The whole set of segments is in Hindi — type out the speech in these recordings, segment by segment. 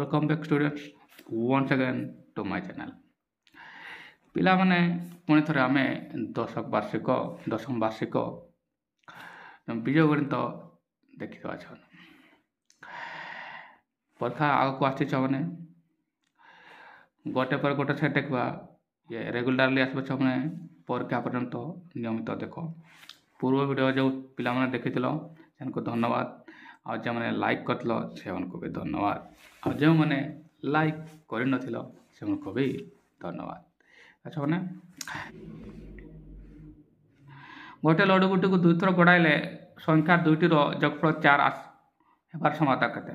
Welcome back students once again to my channel. पिला माने पुणी थरे आमे दशम वार्षिक बीज गणित देखी छन। परीक्षा आगक आसी मैंने गोटे पर गोटे से देखा ये रेगुलारली आसो छने परीक्षा पर्यंत नियमित देख। पूर्व वीडियो जो पिला माने देखी को धन्यवाद। और जो मैंने लाइक कर से भी धन्यवाद। और जो मैंने लाइक कर भी धन्यवाद। अच्छा मैंने गोटे लड्डू गुटी को दुई थर गड़ाइले संख्या दुईटी जोगफल 4 हेबार क्षमता केते?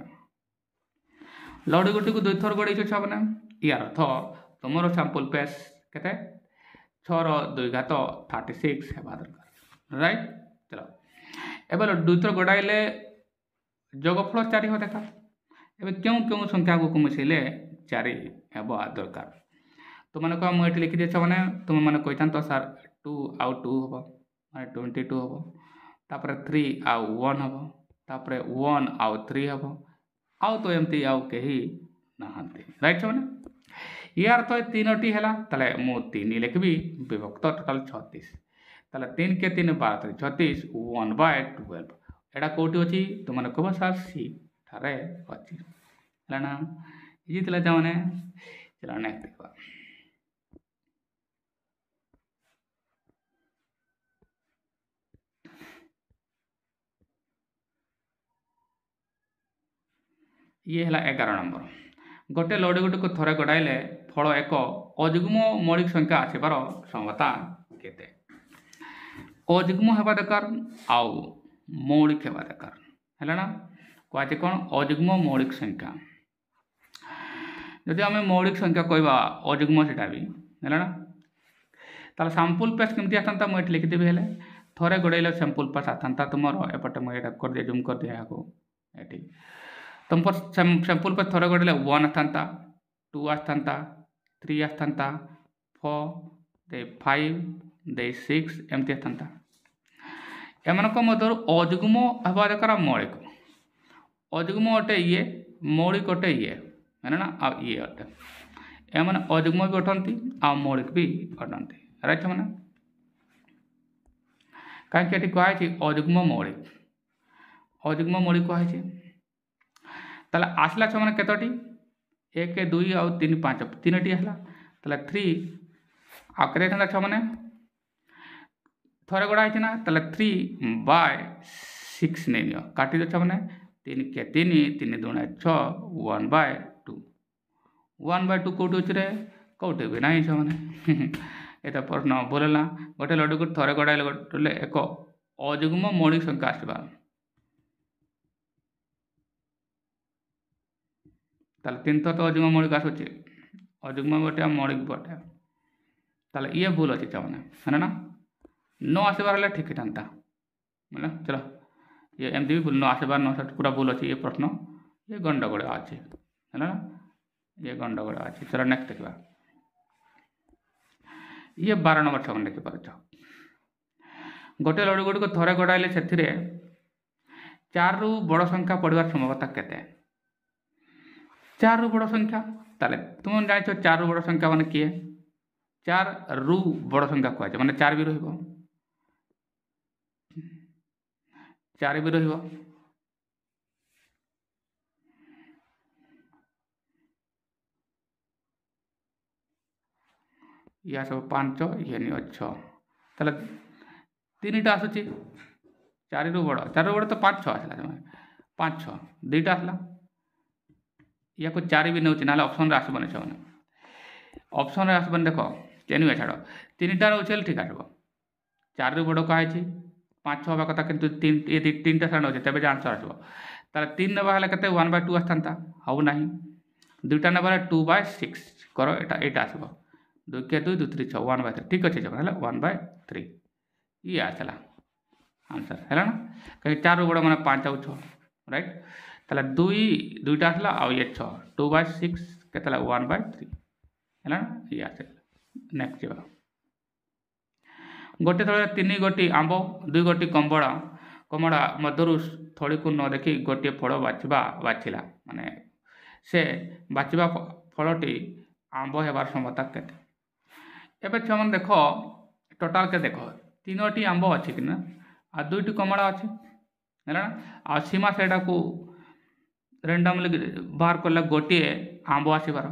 लड्डू गुटी को दुई थर गड़े मैंने यार अर्थ तुम सैंपल पेस केते 6 2 घात 36 हेबा दरकार। राइट चलो एवं दुई थर गड़ाइले जोगफल 4 हो देखा। एवं क्यों क्यों संख्या को मिसेले 4 हेबा दरकार। तो मैंने कह मुझे लिखी दे मैंने तुम मैंने कही तो सर 2 आउ 2 हम माने 22 हम तापर 3 आउ 1 हम तापर 1 आउ 3 हम आउ तो एमती आउ कहीं नहांती। राइट मैंने यार तो 3टी है ताले मु 3 लिखी विभक्त टोटाल 36 ताले 3 के 3 12 36 1/12 एटा कौटी अच्छी तुमने कह सर सी ठारे अच्छी है ना। इजी थी मैंने चलो नेक्स्ट देखा। ये है 11 नंबर। गोटे लड्डू गुटी को थरे गड़ाइले फल एक अजुग्म मौलिक संख्या आसबार क्षमता केते? अजुग्म हेबा दरकार आउ मौलिक हेबा दरकार है ना। कहते कौन अजुग्म मौलिक संख्या। जदि आम मौलिक संख्या कहवा अजुग्म सेटा भी है ना ताल सैंपल पेस केमती आता मुझे लिखिदेवी हेले थरे गड़ाइले सैंपल पेस आता तुम एपटे मुझे कर दिए जूम कर दिए ये तुम सैंपल पेस थरे गड़ाइले 1 आता 2 आता 3 आता 4 दे 5 दे 6 एमती आता। एमनक मध्य अजुग्म हवा दरकार मौलिक अजुग्म अटे ये मौलिक अटे ये है ना आ ये अटे एमने अजुग्म भी अटंती आ मौलिक भी अटंती। राइट मैंने कहीं कहुई अजुग्म मौलिक कहुई ताले आसला मैंने केतोटी 1 2 आउ 3 5 3टी है ताले 3 आउ के मैंने थरे गड़ा ना ताले 3/6 नहीं नियो काटी दे मैंने 3 के 3 3 2 6 1/2 1/2 कौटी अच्छे कौटे भी ना मैंने ये प्रश्न बोलना गोटे लड्डू को थरे गड़ाइले गोटे एक अजुग्म मौलिक संख्या आसवा ताले 3 तो अजुग्म मौलिक आसूचे अजुग्म बटे मौलिक बटे ताले ये भूल अच्छी मैंने है ना न आसबार ठीक था बोले चलो ये एमती भी भूल न आसबार न पूरा भूल अच्छी ये प्रश्न ये गंडगोल अच्छे है ना ये गंडगोल अच्छे। चलो नेक्स्ट देखा। ये 12 नंबर छन देखी पार गोटे लड्डू गुटी को थरे गड़ाइले से 4 रु बड़ संख्या पड़वार संभवता केते? 4 रु बड़ संख्या ताले तुम जान 4 रु बड़ संख्या माने किए 4 रु बड़ संख्या कह माने 4 भी रहिबो 4 भी रहिबो या सब 5 ये नहीं 6 ताले 3टा आसूची 4 रु बड़ तो 5 6 आसला 5 6 2टा आसला या को 4 भी नौची ना ऑप्शन रे आसबने छने ऑप्शन रे आसबने देख एनिवे छाड़ 3टा नौचे ठीक आसबो 4 रु बड़ कहे 5 6 हवा कथा किंतु 3टा साइड नौचे तबे आंसर आसबो ताले 3 नेबा हला केते 1/2 आसतांता हउ नाही 2टा नेबा 2/6 करो एटा आसबो 2 के 2 2 3 6 1/3 ठीक अच्छे जब 1/3 ये आसला आंसर है ना कहीं 4 रु बड़ मैंने 5 आउ 6 राइट ताले 2टा आसला आउ ये 6 2/6 के 1/3 है ना ये आस। नेक्स्ट जब गोटे थोड़े 3 गोटी आंब 2 गोटी कमड़ा मधुर थोड़ी को न देखी गोटे फल बाछिला माने से बाछिबा फलटी आंब हेबार क्षमता केते एबे छुआମାନେ देख टोटाल के देख 3टी आंब अच्छी कि ना आ 2टी कमला अच्छे है ना आ सीमा सेटा को रेंडमली बाहर कले गोटे आंब आसबार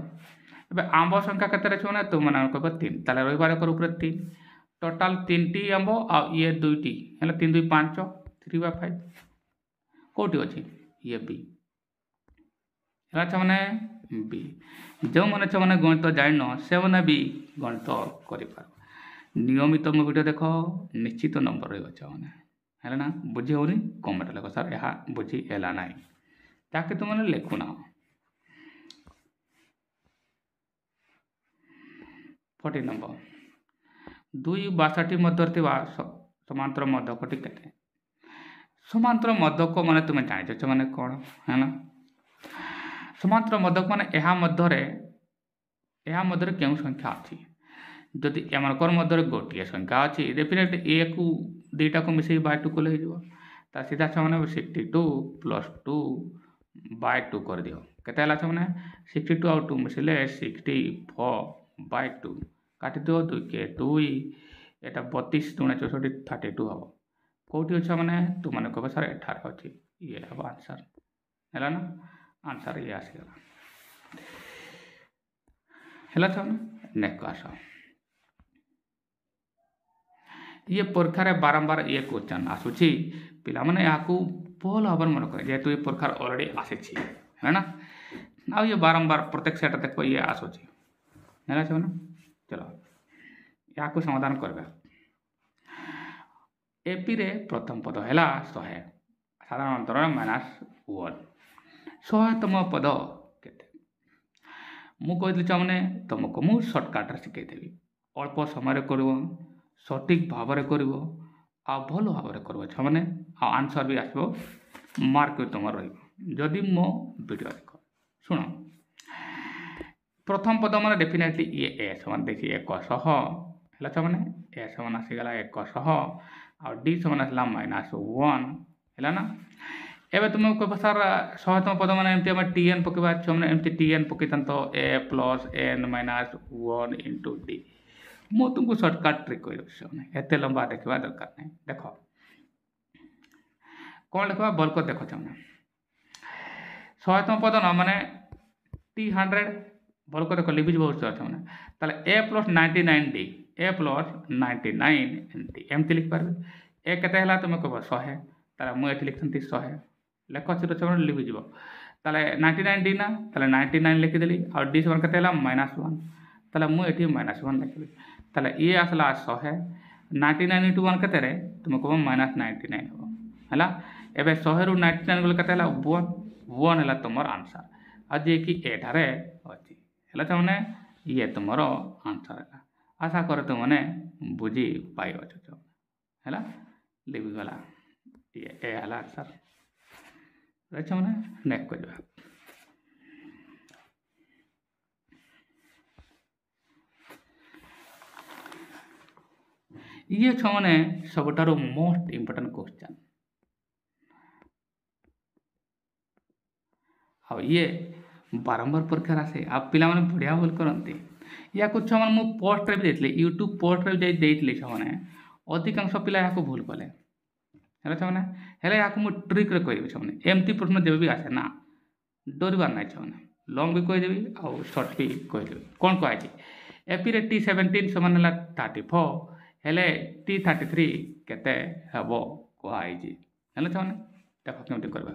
ए आंब संख्या केते छुआ तुम मैंने कह 3 ताले रही ऊपर 3 टोटाल 3टी आंब आ ये 2टी है 3 2 5 3/5 कौटी अच्छी ये बी है छुआने बी जो मैंने छुआने गणित जान से मैंने भी गणित कर नियमित मो वीडियो देख निश्चित नंबर रही छुआने है ना बुझी होनी कमेंट लिख सर यह बुझी है ना ताकि तुमने लिखुना 40 नंबर 2 62 मध्य समांतर मध्यकटी केते समांतर मध्यक माने तुम्हें जान माने कौन है ना समांतर मध्यक माने यह मध्य क्यों संख्या अच्छी जदि एमकर मध्य गोटे संख्या अच्छी डेफिनेट ए को 2टा को मिसे बाय 2 कले हो सीधा छुआने 62 + 2/2 कर दियो केते हला छुआने 62 और 2 मिसले 64/2 काटी दियो 2 के 2 एटा 32 × 64 32 हम कौटी अच्छा मैंने तुम मैंने कह सर एठार अच्छी ये हम आंसर है ना आंसर ये आसगला है छुआ नेक्स्ट आस ये परीक्षा रे बारंबार ये क्वेश्चन आसूची पिला माने याकू भल भाव मन करे जेहेतु ये परीक्षा ऑलरेडी आसी है ना आ ये बारंबार प्रत्येक सेट देखो ये आसूची है छुआ चलो या समाधान करबा एपी रे प्रथम पद है 100 साधारण अंतर -1 100तम पद केते मु कहली छुआने तुमको मु सर्टकट शिखेदेवी अल्प समय कर सठिक भाव में कर भल भाव में कर छुआने आंसर भी आसो मार्क तुम रही मो वीडियो देख शुण प्रथम पद मैंने डेफिनेटली ये ए समान देखिए 100 है छुआने ए समान आसीगला 100 आ डी समान आसला -1 है ना एवं तुम कह सर 100तम पद मैंने एमती टीएन पकेबा छुआने एमती टीएन पकईता तो ए + n - 1 × d मु तुमको सर्टकट ट्रिक कह एत लंबा देखा दरकार नहीं देख कौन लिखा बल कर देख छुआने 100तम पद न माने T100 बल कर देख लिखी छुआने ताले a + 99d a + 99d एमती लिखिपार ए केते हला तुम कह 100 ताले मुझे लिखी 100 लेख छुआ लिखिज ताले 99d ना ताले 99 लिखिदेली और डी समान केते हला -1 ताले मुझे -1 लिखिली ताले ये आसला 100 99 × 1 केते रे तुम कह -99 हो हला एबे 100 ରୁ 99 गले केते हला 1 हला तुमर आंसर आज ये कि एठारे अछि हला तमने ये तुमरो आंसर हला आशा कर तुमने बुझी पाई अछ हला लिखि गला ये ए हला आंसर रछ मने नेक्स्ट करबा ये छुआने सबुठारु मोस्ट इम्पोर्टेंट क्वेश्चन हाँ ये बारंबार परीक्षा आसे आप पिला माने बढ़िया भूल करते या कुछ छुआ मु पोस्ट रे भी देथले यूट्यूब पोस्ट रे जाई देथले छुआने अधिकांश पिला याको भूल कले है छुआने हेले याको मु ट्रिक रे कहबी छुआने एमती प्रश्न जेबे भी आसे ना डरबार ना छुआने लॉन्ग भी कह देबी और शॉर्ट भी कह देबी कौन कह छी एपी रे T17 समान हला 34 हेले T33 केते हबो कहै छी हेले छुआने देखो केमती करबा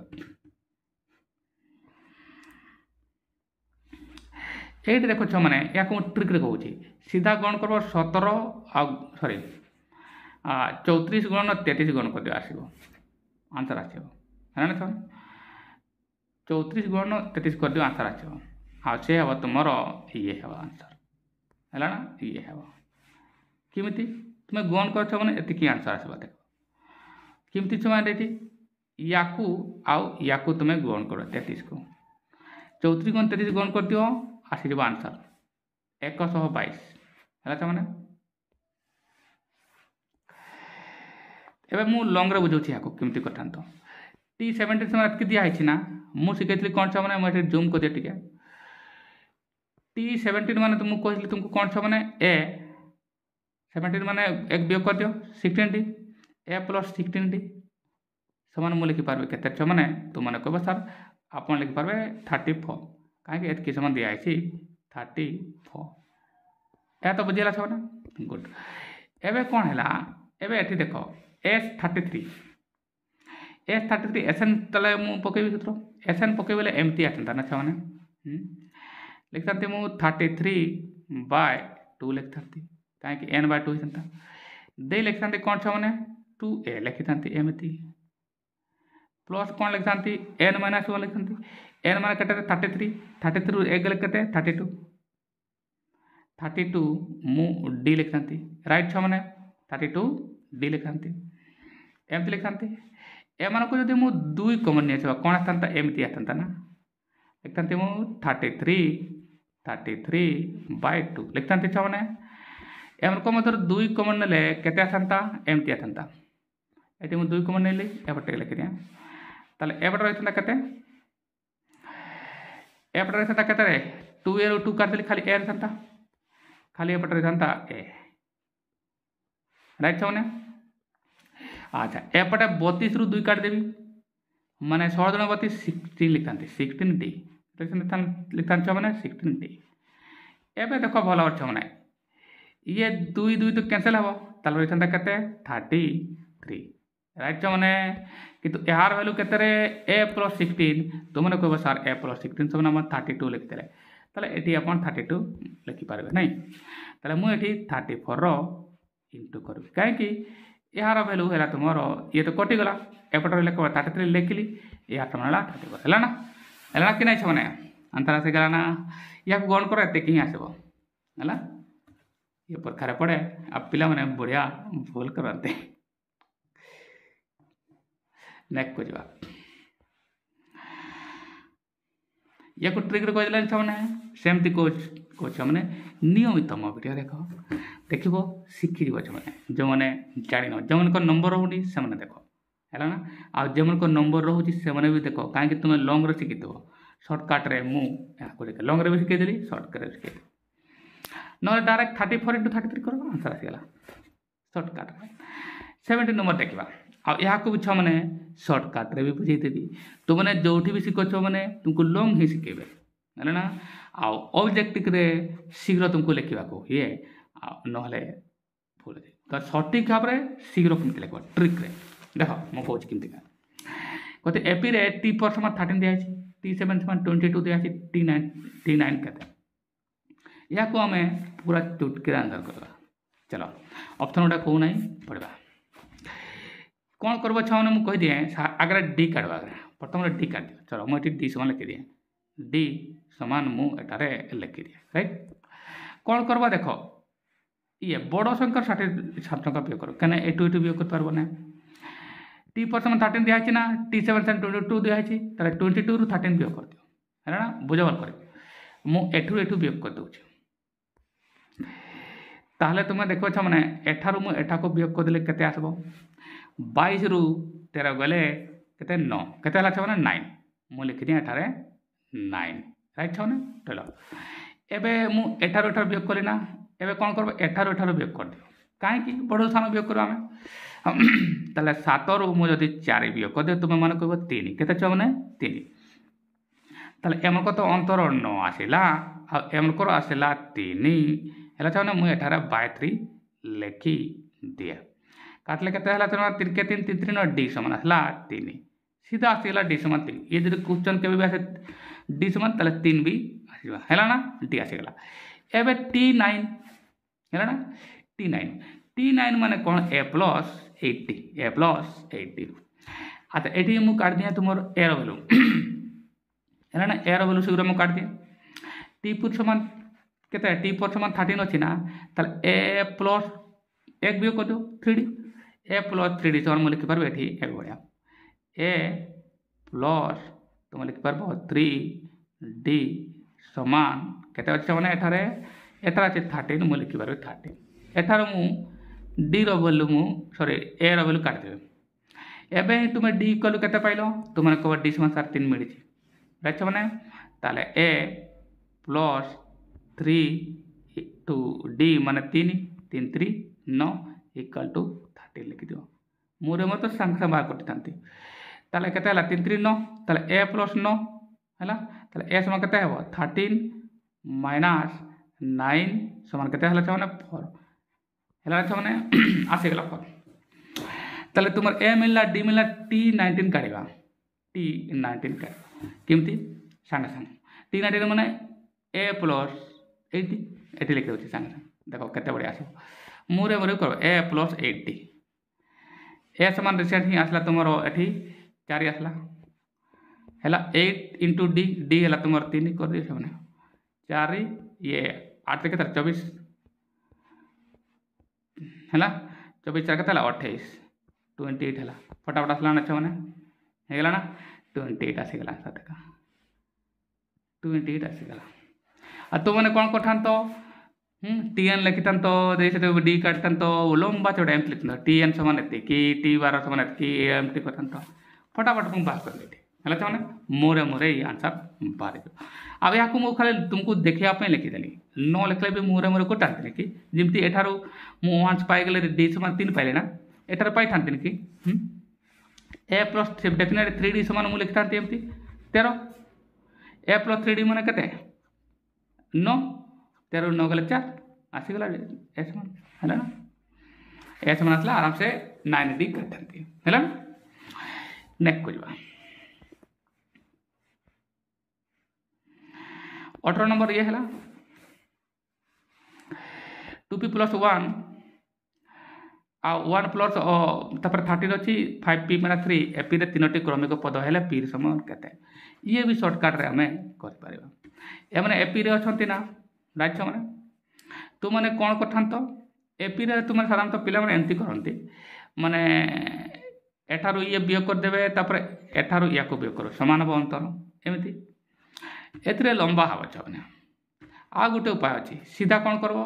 ये देख छुआ मैंने या ट्रिक रे कहूँ सीधा गण कर 17 सॉरी 34 गुणन 33 गुण कर दियो आसीबो आंसर आसीबो है ना छुआ 34 गुणन 33 कर दियो आंसर आसीबो हाँ से हम तुमर ये हम आंसर है ना ये हम किमिति तुम गुण कर मैंने एतिकी आंसर आसबा देख किमिति छुआ देखी याकू आउ तुम गुण कर 33 को 34 गुण 33 गुण कर दियो आसीब आंसर 122 है मैंने एवं मु लंग रे बुझाऊँ या केमती करता T17 समय दिखाई ना मुझे शिखाई कौन छा मैंने मुझे जूम कर दिया T17 मैंने तुमको कहली तुमको कौन छा मैंने A17 मैंने एक वियोग कर दियो 16D A प्लस 16D समान मुझे लिखिपारे के मैंने तुमने कह सर आप लिखिपारे 34 कहीं एतक समान दिखाई 34 या तो बुझेगा छना गुड एबे कौन है एबे एठी देखो S33 SN तले मु पकेबी सूत्र SN पकेबे बेले एमती आछन ना छमाने लिखतांती मु 33/2 लिखतांती काहे कि n/2 हिसंता दे लिखतांती कौन छमाने 2a लिखतांती एमती प्लस कौन लिखतांती n - 1 लिखतांती n माने कटे 33 एक लिखते 32 मु d लिखतांती राइट छमाने 32 d लिखतांती एमती लिखतांती एमान को जदि मु 2 कॉमन नहीं छवा कौन आथंता एमती आथंता ना लिखतांती मु 33/2 लिखतांती छमाने एमन को मतलब 2 कॉमन नेले केते आथंता एमती आथंता एटी मु 2 कॉमन नेली एपटे लिखि दिया ताले एपटे रहितंता केते एपटे रहितंता केते रे 2 ए 2 काट देली खाली ए रहितंता खाली एपटे रहितंता ए राइट छमाने अच्छा एपटे 32 रु 2 काट देबी माने 16 दुना 32 16 लिखतांती 16d लिखतांती छमाने 16d एबे देखो भलो और छमाने ये 2 तो कैंसिल हबो ताले रहितंता केते 33 राइट छमाने किंतु यार वैल्यू केते रे a + 16 तुमने कहबो सर a + 16 समान हम 32 लिखतेले ताले एटी अपन 32 लिखि पारबे नै ताले मु एटी 34 रो इंटू करबी काहे कि यार वैल्यू हैला तुमरो ये तो कटि गला एपटर लेख 33 लिखली या तमला 34 हैला कि नै छमाने अंतर से गला ना या को गण करो एते कि आसबो हैला ये प्रकार पड़े अब पिला माने बढ़िया भूल करते नेक्स्ट को जवाब या को ट्रिक को दिलन छमने सेमती कोच हमने नियमित मो वीडियो देखो शिखि जीव छमने जो माने जानि न जमन को नंबर रहउनी से माने देखो हैला ना आ जमन को नंबर रहउची से माने भी देखो काहे कि तुमे लॉन्ग रे शिखि दो शॉर्टकट रे मु या को लॉन्ग रे भी शिखि देली शॉर्टकट रे शिखि न डायरेक्ट 34 * 33 करो आंसर आसीगला शॉर्टकट 17 नंबर देखिबा आ यहाँ को भी छमने शॉर्टकट रे भी बुझे देबी तुमने जोठी भी शिखो छ माने तुमको लॉन्ग ही शिखेबे है ना आ ऑब्जेक्टिव रे शीघ्र तुमको लिखिबा को ये नहले भूल जाए तो सटीक भाव में शीघ्र केमती लिखो ट्रिक रे देखो मो कहूँ केमती कहते एपी रे T = 13 दिया T7 = 22 दिया T9 कहते या को हमें पूरा चुटकी आंसर करवा चलो ऑप्शन उडा कहू नहीं पड़वा कौन करबो छाने मु कह दिए आगे डी काटवा प्रथम डी काट दियो चलो मु डी समान लिखि दिए डी समान मु एटारे लिखि दिए राइट कौन करबा देखो ये बड़ संख्या 60 संख्या वियोग करो कने एटू वियोग कर पारबो ना T = 13 दिया ना T7 = 22 दिया ताले 22 रु 13 वियोग कर दियो है ना बुझावल करे मु एटू वियोग कर दउ ताहले तुम देखो छ माने एठारु मु एठा को वियोग कर देले केते आसबो 22 रु 13 गले केते 9 केते हला छ माने 9 मु लिखि दिया एठारे 9 राइट छ ना चलो एबे मु एठारु वियोग करी ना एबे कोन करबो एठारु वियोग कर दियो काहे कि बडो स्थान वियोग करबा हमें ताले 7 रु मु जदी 4 वियोग कर दे तुम माने कहबो 3 केते छ माने 3 ताले एमन को तो अंतर 9 आसिला आ एमन को आसिला 3 हैला छ माने मु एठारे 23 लिखि दिया काटले केते हला छ 3 के 3 3 3 डी समान हला 3 सीधा आसिला डी समान 3 ये जदी क्वेश्चन के भी आसे डी समान ताले 3 भी आसीबा हैला ना डी आसीगला एबे T9 हैला ना T9 माने कोन A + 80 अच्छा एठी मु काट दिया तुमर A रो वैल्यू हैला ना A रो वैल्यू शीघ्र मु काट दिया T = समान केते T = 13 अछि ना ताले A + एक वियोग कर दो 3D A + 3D समान मु लिखि परबे एठी एक बढ़िया A + तुम लिखि परबो 3D समान केते अछि माने एठारे एठारे अछि 13 मु लिखि परबे 13 एठारे मु D रो वैल्यू मु सॉरी A रो वैल्यू काट देबे एबे तुम D इक्वल केते पाइलो तुम को D समान 3 मिली छी রাইট মানে তাহলে এ প্লস 3 টু ডি মানে 3 3 3 9 ইকুয়াল টু 30 লিখিদিও মোরে মতো ସାଙ୍ଗେ ସାଙ୍ଗେ ବାହାର କରିଥାନ୍ତି ତାହେଲେ କେତେ ହେଲା 3 3 9 ତାହେଲେ ଏ ପ୍ଲସ୍ 9 ହେଲା ତାହେଲେ ଏ ସମାନ କେତେ ହେବ 13 ମାଇନସ୍ 9 ସମାନ କେତେ ହେଲା ଛୁଆମାନେ 4 ହେଲା ଛୁଆମାନେ ଆସିଗଲା 4 ତାହେଲେ ତୁମର ଏ ମିଳିଲା ଡି ମିଳିଲା T19 କାଢ଼ିବା T19 କେମିତି ସାଙ୍ଗେ ସାଙ୍ଗେ T19 ମାନେ ए प्लस 80 ଏଠି ଲେଖି ଦେଉଛି ସାଙ୍ଗେ ସାଙ୍ଗେ ଦେଖ କେତେ ବଢ଼ିଆ ଆସିବ ମୁରେ ମୁରେ କର ए प्लस 80 ए समान रिसेंट ही आसला तुमर एठी 4 आसला हैला 8 इंटू डी डी हैला तुमर 3 कर दियो सबने 4 ये 8 के 24 हैला 24 4 के 28 28 हैला फटाफट आसला ना छमने हे गेला ना 28 आसी गेला साथ का 28 आसी गेला आ तो मैंने कौन कोठान तो टीएन लिखितान तो जैसे तो डी काटतान तो लंबा चौड़ा एम लिखता टीएन समान एति कि टी 12 समान एति कि एम टी करतान तो फटाफट तुम बाहर कर लेते हैला तो मोरे मोरे ये आंसर बाहर जो अब याकू मु खाली तुमको देखिया पे लिखि देली नो लिखले भी मोरे मोरे को टांते कि जिमती एठारो मु वांस पाई गेले डी समान 3 पाइले ना एठार पाई थांते कि ए प्लस डेफिनेट 3d समान मु लिखतांती एमती 13 ए प्लस 3d माने कते 9 13 9 गले 4 आसीगला ए समान हैला ना ए समान आसला आराम से 9d करथंती हैला नेक्स्ट कोजबा 18 नंबर ये हैला 2p प्लस 1 आ 1 प्लस तापर 13 अछि 5p माने 3 एपी रे तीनोटी क्रमिक पद हैला p रे समान केते ये भी शॉर्टकट रे हमें कर पारिबा ए माने एपी रे अछंती ना राइट माने तू माने कोन करथान तो एपी रे तू माने साधारणतः पिला माने एंती करंती माने एठारो ये बियोग कर देबे तापर एठारो या को बियोग करो समान हो अंतर एमिति एतरे लंबा हवा छने आ गुटे उपाय अछि सीधा कोन करबो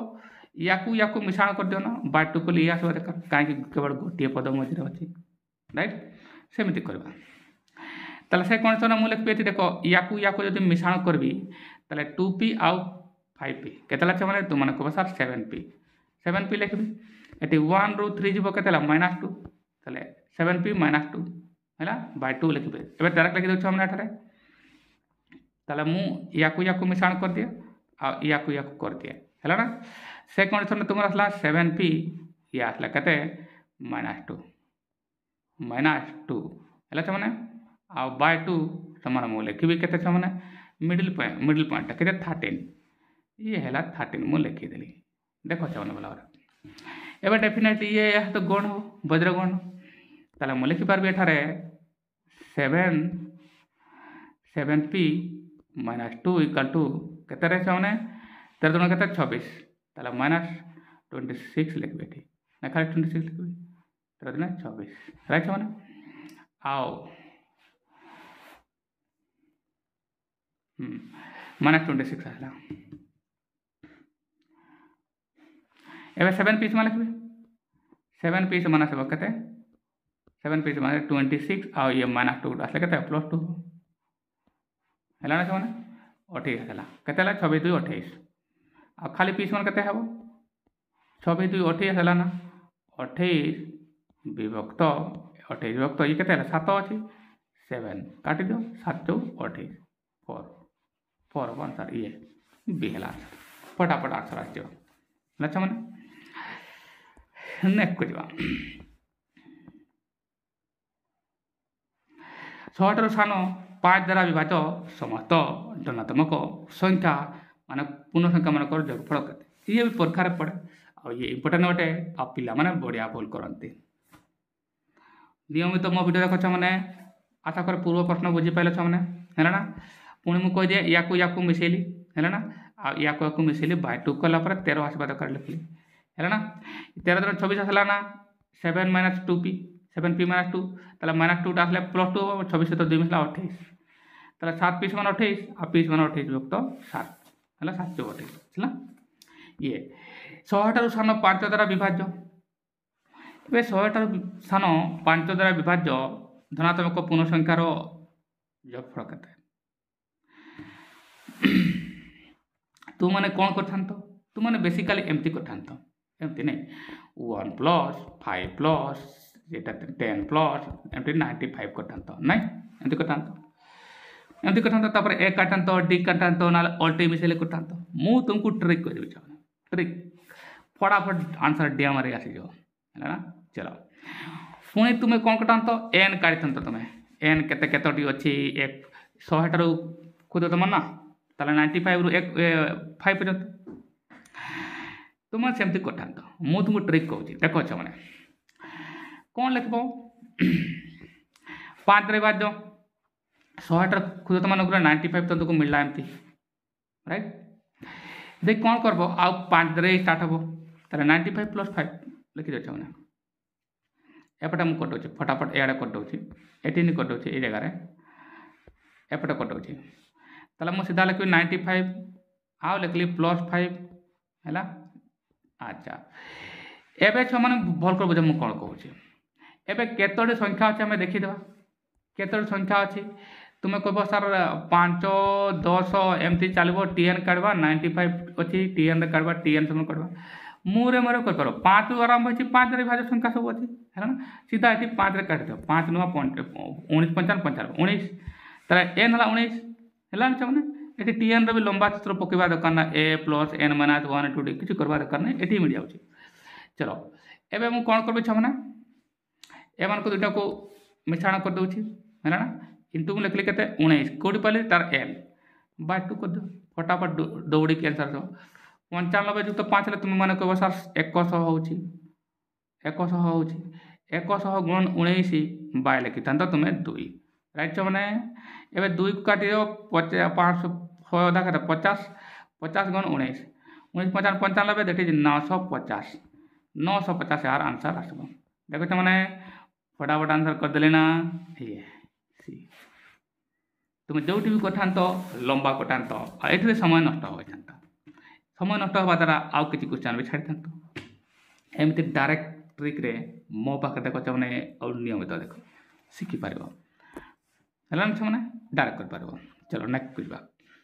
याकू मिश्रण कर दियो ना बाय टू को लिया सब देख काहे केवल गोटे पद मझे अछि राइट सेमिति करबा ताले से कोन सना मु लिखबे देखो याकू जदि मिश्रण करबी ताले 2p आउ 5p केतला छ माने तू माने को सर 7p लिखबी एटी 1 रो 3 जीवो केतला -2 ताले 7p -2 हैला बाय 2 लिखबे एबे डायरेक्ट लिखि दउ छ हमने एठारे ताले मु याकू मिश्रण कर दिया आ याकू कर दिया हैला ना से कंडीशन तुम आसला 7p ये आसला कते -2 हैला छ माने आ बाय 2 समान मु लिखबी केते छ माने मिडिल पॉइंट केते 13 ये हैला 13 मु लिखि देली देखो छ माने बोला एबे डेफिनेटली ये तो गुण हो वज्र गुण ताले मु लिखि पारबी एठारे 7p -2 इक्वल टू केते रे छ माने 13 केते 26 ताला -26 लिखबे ठीक ना खाली 26 लिखबे 13 26 राइट माने आओ -26 आला एबे 7p मान लिखबे 7p मान सब कते 7p मान 26 आ ये -2 आसले कते +2 हैला ना माने 28 हैला कते ला 26 2 28 आ खाली पीस मान कते हबो 26 2 28 हैला ना 28 विभक्त ये कते 7 अछि 7 काटि दियो 7 2 28 4 1 सर ये बी हैला फटाफट आंसर आछियो अच्छा माने नेक्स्ट कोजबा 6 रो सानो 5 द्वारा विभाज्य समस्त धनात्मक संख्या माने पूर्ण संख्या मान कर जोगफल केते ये भी परीक्षा रे पड़े आ ये इंपोर्टेंट होटे आ पिला माने बढ़िया भूल करंती नियमित मो वीडियो देखो छ माने आशा कर पूर्व प्रश्न बुझी पाइलो छ माने हैला ना पुणी मु कह दिए याकू मिसेली हैला ना आ याकू मिसेली बाय 2 कला पर 13 आसबा दरकार लिखली हैला ना 13 द्वारा 24 आसला ना 7 - 2p 7p -2 ताला -2 आसले +2 26 तो 2 मिसला 28 ताला 7p = 28 आ p = 28 विभक्त 7 हैला 7 + 28 हैला ये 100 ठाରୁ ସାନ 5 ଦ୍ୱାରା ବିଭାଜ୍ୟ ଏବେ 100 ଠାରୁ ସାନ 5 ଦ୍ୱାରା ବିଭାଜ୍ୟ ଧନାତ୍ମକ ପୂର୍ଣ୍ଣ ସଂଖ୍ୟାର ଯୋଗଫଳ କେତେ तुमने कौन करथांत तुमने बेसिकली एमती करथांत एमती नहीं 1 प्लस 5 प्लस जेटा 10 प्लस एमती 95 करथांत नहीं एमती करथांत तापर ए काटंत डी काटंत ना अल्टे मिसेले करथांत मु तुमको ट्रिक कर देबे ट्रिक फटाफट आंसर डिया मारे आसी जो है ना चलो पुणी तुम्हें कौन कटांत एन काटंत तुम्हें एन केते केतोटी अछि एक 100 ठारू खुद तुम ना ताले 95 रु 5 पर्यंत तुम सेमती करथांत मु तुमको ट्रिक कहूँ देखो छ माने कौन लिखबो 5 रे बाद 100 ठार खुद तुम 95 तो तुमको मिलला एमती राइट देख कौन करबो आ 5 रे स्टार्ट हबो ताले 95 प्लस 5 लिखि दे छ माने एपटे मु कटौची फटाफट एआड़े कटौची एटी नहीं कटौची ये जगह एपटे कटौची ताले मु सीधा लिखी 95 आउ लिखली प्लस 5 है अच्छा एबे छ माने भल कर बुझ मु कौन कहूँ एबे केतोटी संख्या अच्छे आम देखीदेवा केतोटी संख्या अच्छी तुम्हें कह सर 5 10 एमती चलो टीएन काढ़वा 95 अच्छी टीएन काढ़वा टीएन सब काढ़वा मुरे मोरे कर 5 रु आरंभ हो 5 रे भाज्य संख्या सब अच्छी है ना सीधा ये 5 रे काट दो 5 नुआ 19 55 55 19 तार एन है 19 है मैंने ये टीएन रे भी लंबा चित्र पकेवा दरकार ना ए प्लस एन माइनस 1 2 किसी करवा दरकार ना ये मिल जाऊँ चलो एवं मुझे कौन करी छमना एमान को दुटा को मिश्रण कर दूसरी है ना इंटू में लिखली के 19 कौटी पाली तार एन बाय 2 कर दो फटाफट दौड़ी के आंसर सब 95 युक्त 5 तुम मैंने कह सर 100 हो 100 गुण 19 बाय लिखी था तुम्हें 2 राइट छ मैंने एवं 2 को काटी 500 अधा के 50 गुण 19 19 95 दैट इज 950 यार आंसर आसब देखो मैंने फटाफट आंसर करदे ना ये सी तुम जो भी कथा लंबा कटा ये समय नष्ट होता समय नष्ट हवा द्वारा आउ किसी क्वेश्चन भी छाड़ी था एमती डायरेक्ट ट्रिक रे मो पाखे देख मैंने नियमित देख शिखिपार है मैंने डायरेक्ट कर चलो नेक्स्ट बुझा